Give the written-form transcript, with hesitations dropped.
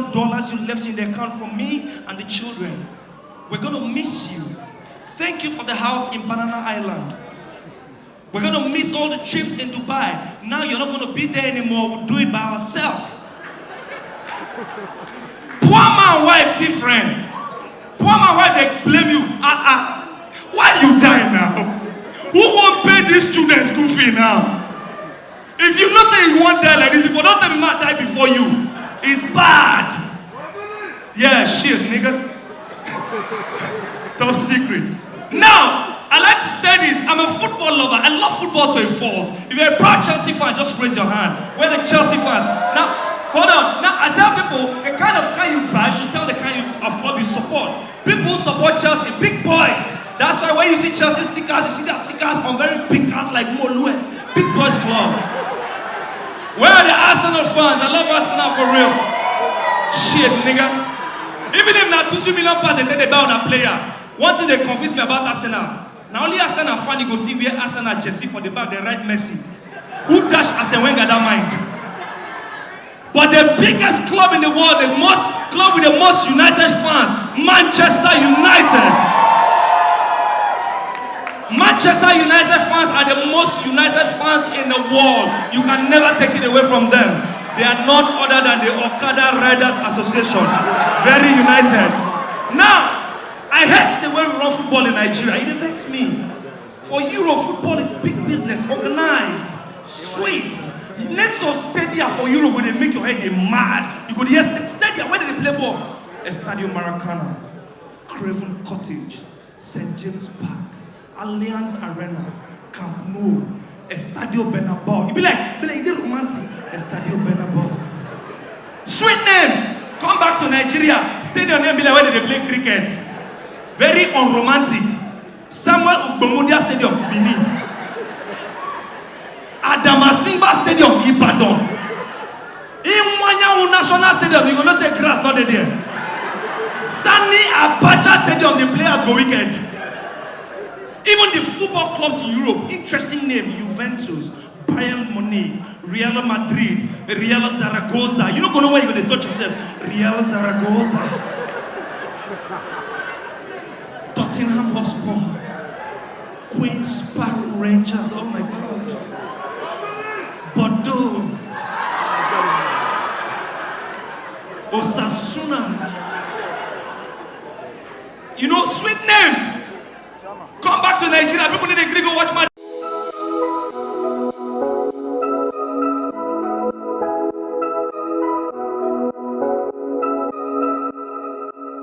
million you left in the account for me and the children. We're going to miss you. Thank you for the house in Banana Island. We're going to miss all the trips in Dubai. Now you're not going to be there anymore. We'll do it by ourselves. Poor man wife different. Poor man wife, they blame you. Why you die now? Who won't pay this student school fee now? If you not say you won't die like this, if you don't tell me man die before you, it's bad. Yeah, shit, nigga. Top secret. Now, I like to say this. I'm a football lover. I love football to a fault. If you're a proud Chelsea fan, just raise your hand. We're the Chelsea fans. Now, hold on. Now, I tell people, the kind you buy, you should tell the kind of club you support. People who support Chelsea, big boys. That's why when you see Chelsea stickers, you see that stickers on very big cars like Molue. Big boys club. Where are the Arsenal fans? I love Arsenal for real. Shit, nigga. Even if not 2 million pounds they buy on a player. One thing they confuse me about Arsenal. Now only Arsenal fan you go see where Arsenal jersey for the back, they write Messi. Who dash Arsene Wenger that mind? But the biggest club in the world, the most club with the most United fans, Manchester United. Manchester United fans are the most United fans in the world. You can never take it away from them. They are none other than the Okada Riders Association. Very united. Now, I hate the way we run football in Nigeria. It affects me. For Euro, football is big business, organized, sweet. Next of stadia for Euro, where they make your head mad. You go, yes, stadia, where did they play ball? Estadio Maracana, Craven Cottage, St. James Park, Allianz Arena, Camp Nou, Estadio Bernabeu. You be like, they're romantic. Estadio Bernabeu. Sweet names. Come back to Nigeria. Stadium name be like where they play cricket. Very unromantic. Samuel Ugbomudia Stadium, Benin. Adamasimba Stadium, Ibadan. Imwanyawu National Stadium, you gonna say grass not there. Sani Abacha Stadium, the players go wicked. Even the football clubs in Europe, interesting name, Juventus, Bayern Munich, Real Madrid, Real Zaragoza. You don't know where you're going to touch yourself. Real Zaragoza. Tottenham Hotspur, Queen's Park Rangers, oh my God. Bordeaux, Osasuna. You know, sweet names. Come back to Nigeria, people need to go watch my